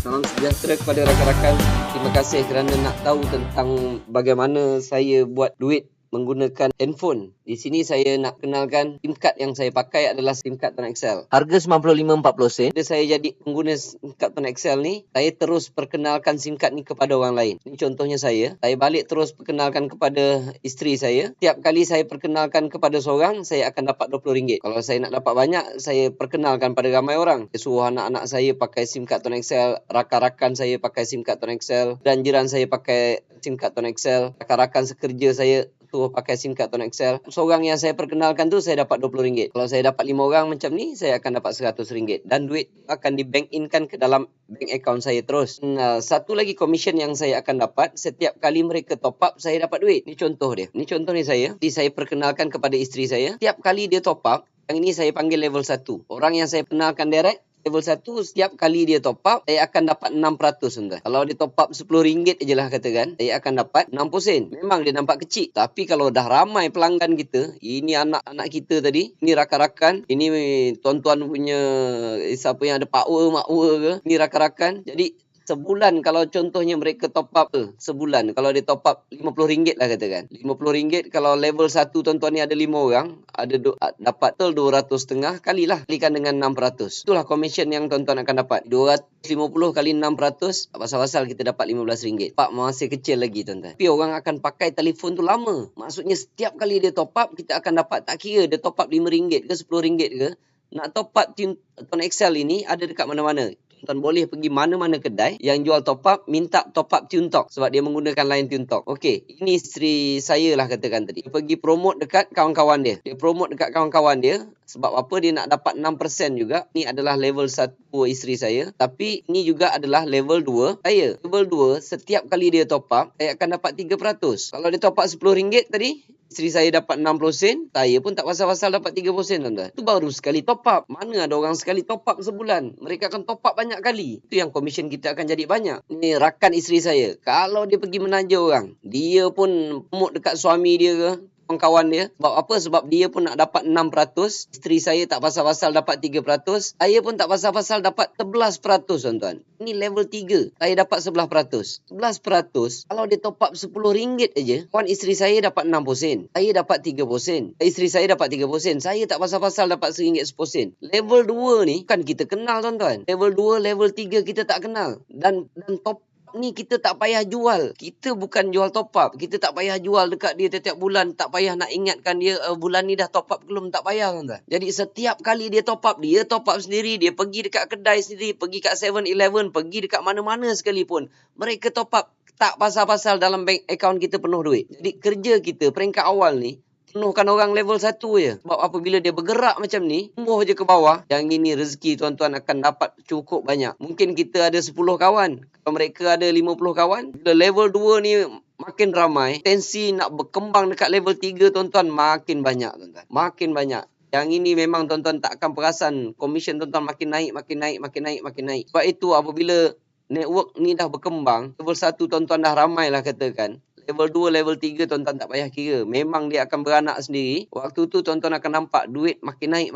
Salam sejahtera kepada rakan-rakan. Terima kasih kerana nak tahu tentang bagaimana saya buat duit menggunakan handphone. Di sini saya nak kenalkan SIM card yang saya pakai adalah SIM card Tone XL. Harga 95-40 sen. Bila saya jadi pengguna SIM card Tone XL ni, saya terus perkenalkan SIM card ni kepada orang lain. Ini contohnya saya balik terus perkenalkan kepada isteri saya. Tiap kali saya perkenalkan kepada seorang, saya akan dapat RM20. Kalau saya nak dapat banyak, saya perkenalkan pada ramai orang. Saya suruh anak-anak saya pakai SIM card Tone XL, rakan-rakan saya pakai SIM card Tone XL, dan jiran saya pakai SIM card Tone XL, rakan-rakan sekerja saya suruh pakai SIM card Tone XL. Seorang yang saya perkenalkan tu saya dapat RM20. Kalau saya dapat 5 orang macam ni, saya akan dapat RM100 dan duit akan di bank in-kan ke dalam bank account saya terus. Satu lagi commission yang saya akan dapat setiap kali mereka top up, saya dapat duit. Ni contoh dia. Ni contoh ni saya. Jadi saya perkenalkan kepada isteri saya. Setiap kali dia top up, yang ini saya panggil level 1. Orang yang saya kenalkan direct level 1, setiap kali dia top up, saya akan dapat 6%. Tuan. Kalau dia top up RM10 je lah katakan, saya akan dapat 60 sen. Memang dia nampak kecil. Tapi kalau dah ramai pelanggan kita, ini anak-anak kita tadi, ini rakan-rakan, ini tuan-tuan punya, siapa yang ada makwa ke, ini rakan-rakan. Jadi, sebulan kalau contohnya mereka top up sebulan, kalau dia top up RM50 lah katakan. RM50 kalau level 1 tuan-tuan ni ada 5 orang, dapat total 200.5 kalilah, kalikan dengan 6%. Itulah commission yang tuan-tuan akan dapat. 250 kali 6%, tak pasal-pasal kita dapat RM15. Pak masih kecil lagi tuan-tuan. Tapi orang akan pakai telefon tu lama. Maksudnya setiap kali dia top up, kita akan dapat, tak kira dia top up RM5 ke RM10 ke. Nak top up Tone XL ini ada dekat mana-mana. Tuan boleh pergi mana-mana kedai yang jual top up, minta top up TuneTalk sebab dia menggunakan line TuneTalk. Okey, ini isteri saya lah katakan tadi. Dia pergi promote dekat kawan-kawan dia. Dia promote dekat kawan-kawan dia sebab apa, dia nak dapat 6% juga. Ini adalah level 1 isteri saya. Tapi ini juga adalah level 2 saya. Level 2, setiap kali dia top up, saya akan dapat 3%. Kalau dia top up RM10 tadi, isteri saya dapat 60 sen, saya pun tak pasal-pasal dapat 30 sen tuan-tuan. Itu baru sekali top up. Mana ada orang sekali top up sebulan. Mereka akan top up banyak kali. Itu yang komisen kita akan jadi banyak. Ini rakan isteri saya. Kalau dia pergi menaja orang, dia pun promote dekat suami dia ke, kawan dia. Sebab apa? Sebab dia pun nak dapat 6%. Isteri saya tak pasal-pasal dapat 3%. Saya pun tak pasal-pasal dapat 11%, tuan-tuan. Ini level 3. Saya dapat 11%. 11%, kalau dia top up RM10 aja, kawan isteri saya dapat 60 sen. Saya dapat 30 sen. Isteri saya dapat 30 sen. Saya tak pasal-pasal dapat RM1 10 sen. Level 2 ni kan kita kenal, tuan-tuan. Level 2, level 3 kita tak kenal. Dan top ni kita tak payah jual. Kita bukan jual top up. Kita tak payah jual dekat dia setiap bulan. Tak payah nak ingatkan dia bulan ni dah top up belum. Tak payah, tuan-tuan. Jadi setiap kali dia top up sendiri. Dia pergi dekat kedai sendiri. Pergi kat 7-Eleven. Pergi dekat mana-mana sekalipun. Mereka top up. Tak pasal-pasal dalam bank account kita penuh duit. Jadi kerja kita peringkat awal ni, penuhkan orang level 1 je. Sebab apabila dia bergerak macam ni, tumbuh je ke bawah, yang ini rezeki tuan-tuan akan dapat cukup banyak. Mungkin kita ada 10 kawan. Kalau mereka ada 50 kawan, bila level 2 ni makin ramai, tensi nak berkembang dekat level 3 tuan-tuan makin banyak, tuan-tuan. Makin banyak. Yang ini memang tuan-tuan tak akan perasan. Komisen tuan-tuan makin naik. Sebab itu apabila network ni dah berkembang, level 1 tuan-tuan dah ramai lah katakan. Level 2, level 3 tuan-tuan tak payah kira. Memang dia akan beranak sendiri. Waktu tu tuan-tuan akan nampak duit makin naik.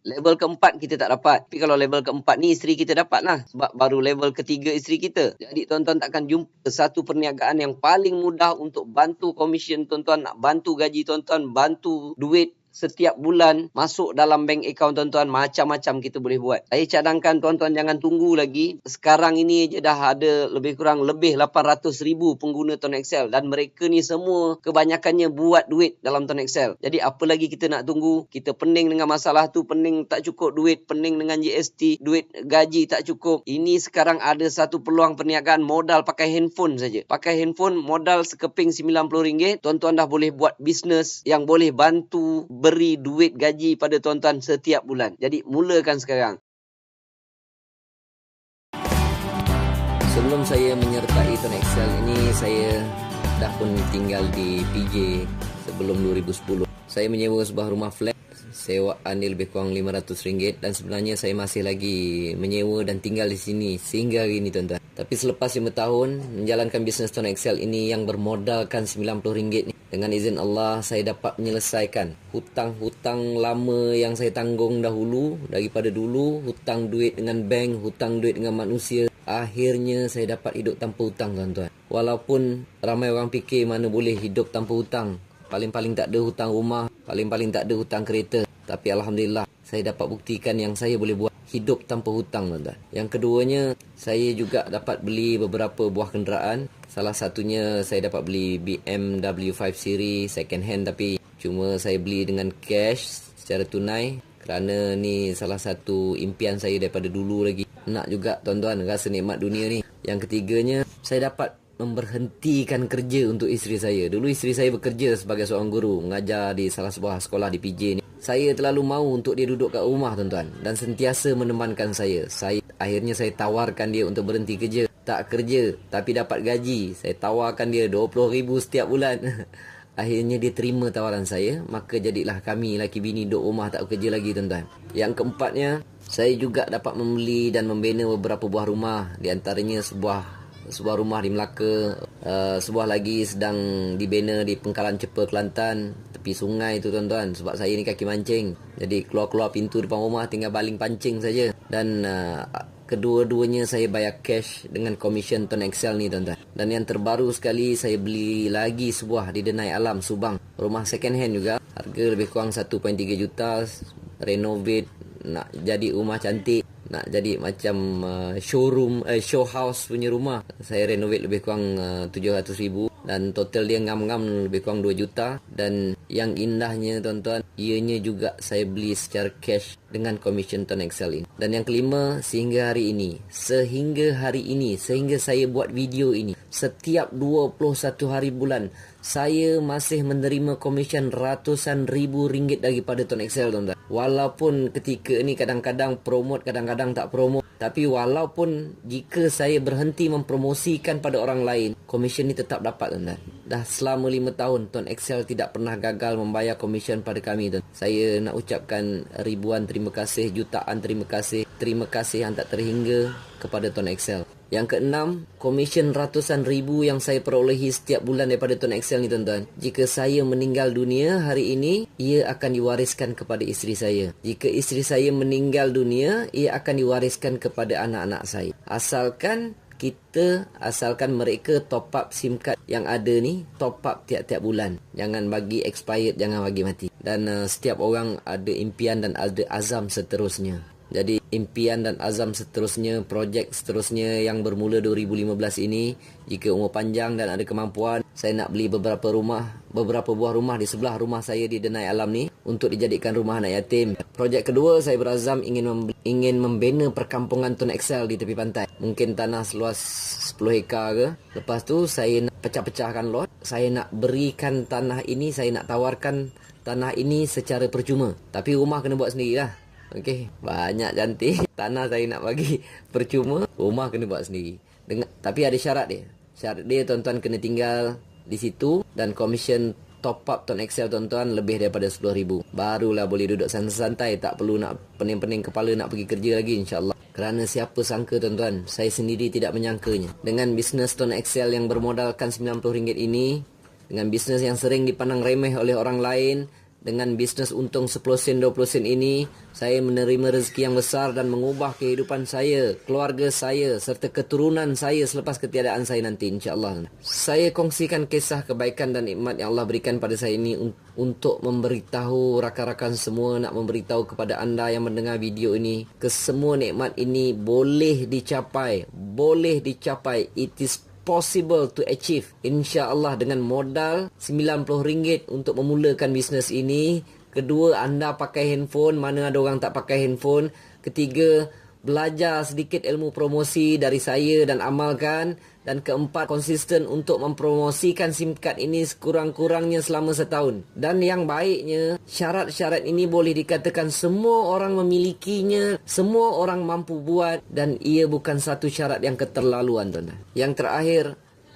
Level keempat kita tak dapat. Tapi kalau level keempat ni isteri kita dapat lah. Sebab baru level ketiga isteri kita. Jadi tuan-tuan takkan jumpa satu perniagaan yang paling mudah untuk bantu komisen tuan-tuan, nak bantu gaji tuan-tuan, bantu duit setiap bulan masuk dalam bank account tuan-tuan. Macam-macam kita boleh buat. Saya cadangkan tuan-tuan jangan tunggu lagi. Sekarang ini je dah ada lebih 800,000 pengguna Tone XL. Dan mereka ni semua kebanyakannya buat duit dalam Tone XL. Jadi apa lagi kita nak tunggu? Kita pening dengan masalah tu. Pening tak cukup duit. Pening dengan GST. Duit gaji tak cukup. Ini sekarang ada satu peluang perniagaan modal pakai handphone saja. Pakai handphone modal sekeping RM90. Tuan-tuan dah boleh buat bisnes yang boleh bantu beri duit gaji pada tuan-tuan setiap bulan. Jadi mulakan sekarang. Sebelum saya menyertai Tone XL ini, saya dah pun tinggal di PJ sebelum 2010. Saya menyewa sebuah rumah flat sewaan dia lebih kurang RM500 dan sebenarnya saya masih lagi menyewa dan tinggal di sini sehingga hari ini tuan-tuan. Tapi selepas 5 tahun menjalankan bisnes Tuan Excel ini yang bermodalkan RM90 ni, dengan izin Allah saya dapat menyelesaikan hutang-hutang lama yang saya tanggung dahulu. Daripada dulu hutang duit dengan bank, hutang duit dengan manusia, akhirnya saya dapat hidup tanpa hutang tuan-tuan. Walaupun ramai orang fikir mana boleh hidup tanpa hutang, paling-paling tak ada hutang rumah, paling-paling tak ada hutang kereta. Tapi Alhamdulillah saya dapat buktikan yang saya boleh buat hidup tanpa hutang tuan-tuan. Yang keduanya, saya juga dapat beli beberapa buah kenderaan. Salah satunya saya dapat beli BMW 5 Series second hand, tapi cuma saya beli dengan cash secara tunai kerana ni salah satu impian saya daripada dulu lagi. Nak juga tuan-tuan rasa nikmat dunia ni. Yang ketiganya, saya dapat memberhentikan kerja untuk isteri saya. Dulu isteri saya bekerja sebagai seorang guru, mengajar di salah sebuah sekolah di PJ ni. Saya terlalu mahu untuk dia duduk kat rumah tuan-tuan dan sentiasa menemankan saya. Akhirnya saya tawarkan dia untuk berhenti kerja. Tak kerja tapi dapat gaji. Saya tawarkan dia RM20,000 setiap bulan. Akhirnya dia terima tawaran saya. Maka jadilah kami laki bini duduk rumah tak bekerja lagi tuan-tuan. Yang keempatnya, saya juga dapat membeli dan membina beberapa buah rumah. Di antaranya sebuah rumah di Melaka, sebuah lagi sedang dibina di Pengkalan Cepa, Kelantan, tepi sungai tu tuan-tuan. Sebab saya ni kaki mancing, jadi keluar-keluar pintu depan rumah tinggal baling pancing saja. Dan kedua-duanya saya bayar cash dengan komisen Tuan Excel ni tuan-tuan. Dan yang terbaru sekali, saya beli lagi sebuah di Denai Alam, Subang. Rumah second hand juga, harga lebih kurang 1.3 juta, renovate, nak jadi rumah cantik, nak jadi macam showroom, show house punya rumah. Saya renovate lebih kurang 700,000 dan total dia ngam-ngam lebih kurang 2 juta. Dan yang indahnya tuan-tuan, ianya juga saya beli secara cash dengan komisen Tuan Excel ini. Dan yang kelima, sehingga hari ini, sehingga saya buat video ini, setiap 21 hari bulan saya masih menerima komisen ratusan ribu ringgit daripada Tuan Excel tuan-tuan. Walaupun ketika ni kadang-kadang promote, kadang-kadang tak promote, tapi walaupun jika saya berhenti mempromosikan pada orang lain, komisen ni tetap dapat tuan-tuan. Dah selama 5 tahun Tuan Excel tidak pernah gagal membayar komisen pada kami tuan. Saya nak ucapkan ribuan terima kasih, jutaan terima kasih. Terima kasih yang tak terhingga kepada Tuan Excel. Yang keenam, komisen ratusan ribu yang saya perolehi setiap bulan daripada Tuan Excel ni tuan-tuan. Jika saya meninggal dunia hari ini, ia akan diwariskan kepada isteri saya. Jika isteri saya meninggal dunia, ia akan diwariskan kepada anak-anak saya. Asalkan mereka top up SIM card yang ada ni, top up tiap-tiap bulan. Jangan bagi expired, jangan bagi mati. Dan setiap orang ada impian dan ada azam seterusnya. Jadi impian dan azam seterusnya, projek seterusnya yang bermula 2015 ini, jika umur panjang dan ada kemampuan, saya nak beli beberapa buah rumah di sebelah rumah saya di Denai Alam ni untuk dijadikan rumah anak yatim. Projek kedua, saya berazam ingin membina perkampungan Tuan Excel di tepi pantai. Mungkin tanah seluas 10 hektar ke. Lepas tu saya nak pecah-pecahkan lot. Saya nak berikan tanah ini, saya nak tawarkan tanah ini secara percuma. Tapi rumah kena buat sendirilah. Okey, banyak cantik. Tanah saya nak bagi percuma, rumah kena buat sendiri. Tapi ada syarat dia. Syarat dia tuan-tuan kena tinggal di situ dan komisen top up Tuan Excel tuan-tuan lebih daripada 10,000. Barulah boleh duduk santai-santai, tak perlu nak pening-pening kepala nak pergi kerja lagi insya-Allah. Kerana siapa sangka tuan-tuan, saya sendiri tidak menyangkanya. Dengan bisnes Tuan Excel yang bermodalkan RM90 ini, dengan bisnes yang sering dipandang remeh oleh orang lain, dengan bisnes untung 10 sen 20 sen ini, saya menerima rezeki yang besar dan mengubah kehidupan saya, keluarga saya serta keturunan saya selepas ketiadaan saya nanti insya-Allah. Saya kongsikan kisah kebaikan dan nikmat yang Allah berikan pada saya ini untuk memberitahu rakan-rakan semua, nak memberitahu kepada anda yang mendengar video ini, kesemua nikmat ini boleh dicapai. It is possible to achieve, insya-Allah, dengan modal RM90 untuk memulakan bisnes ini. Kedua, anda pakai handphone, mana ada orang tak pakai handphone. Ketiga, belajar sedikit ilmu promosi dari saya dan amalkan. Dan keempat, konsisten untuk mempromosikan SIM card ini sekurang-kurangnya selama setahun. Dan yang baiknya, syarat-syarat ini boleh dikatakan semua orang memilikinya, semua orang mampu buat, dan ia bukan satu syarat yang keterlaluan tuan. Yang terakhir,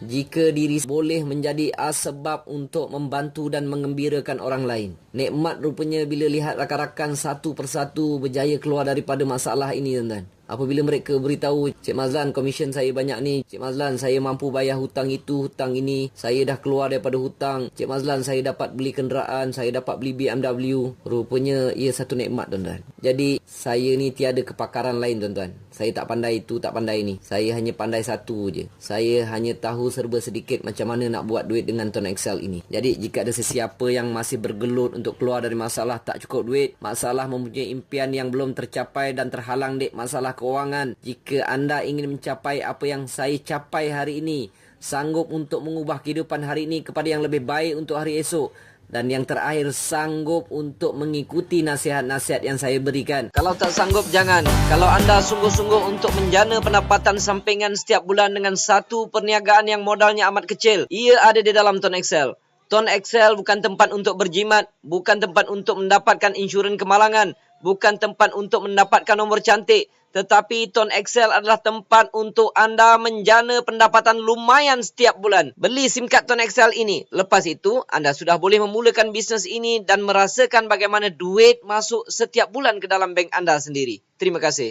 jika diri boleh menjadi sebab untuk membantu dan mengembirakan orang lain. Nikmat rupanya bila lihat rakan-rakan satu persatu berjaya keluar daripada masalah ini, tuan-tuan. Apabila mereka beritahu, Cik Mazlan, komisen saya banyak ni. Cik Mazlan, saya mampu bayar hutang itu, hutang ini. Saya dah keluar daripada hutang. Cik Mazlan, saya dapat beli kenderaan. Saya dapat beli BMW. Rupanya ia satu nikmat, tuan-tuan. Jadi, saya ni tiada kepakaran lain, tuan-tuan. Saya tak pandai itu, tak pandai ni. Saya hanya pandai satu je. Saya hanya tahu serba sedikit macam mana nak buat duit dengan Tuan Excel ini. Jadi, jika ada sesiapa yang masih bergelut untuk keluar dari masalah tak cukup duit, masalah mempunyai impian yang belum tercapai dan terhalang dek masalah kewangan. Jika anda ingin mencapai apa yang saya capai hari ini, sanggup untuk mengubah kehidupan hari ini kepada yang lebih baik untuk hari esok, dan yang terakhir, sanggup untuk mengikuti nasihat-nasihat yang saya berikan. Kalau tak sanggup, jangan. Kalau anda sungguh-sungguh untuk menjana pendapatan sampingan setiap bulan dengan satu perniagaan yang modalnya amat kecil, ia ada di dalam Tuan Excel. Tuan Excel bukan tempat untuk berjimat, bukan tempat untuk mendapatkan insurans kemalangan, bukan tempat untuk mendapatkan nombor cantik. Tetapi Tuan Excel adalah tempat untuk anda menjana pendapatan lumayan setiap bulan. Beli SIM card Tuan Excel ini. Lepas itu, anda sudah boleh memulakan bisnes ini dan merasakan bagaimana duit masuk setiap bulan ke dalam bank anda sendiri. Terima kasih.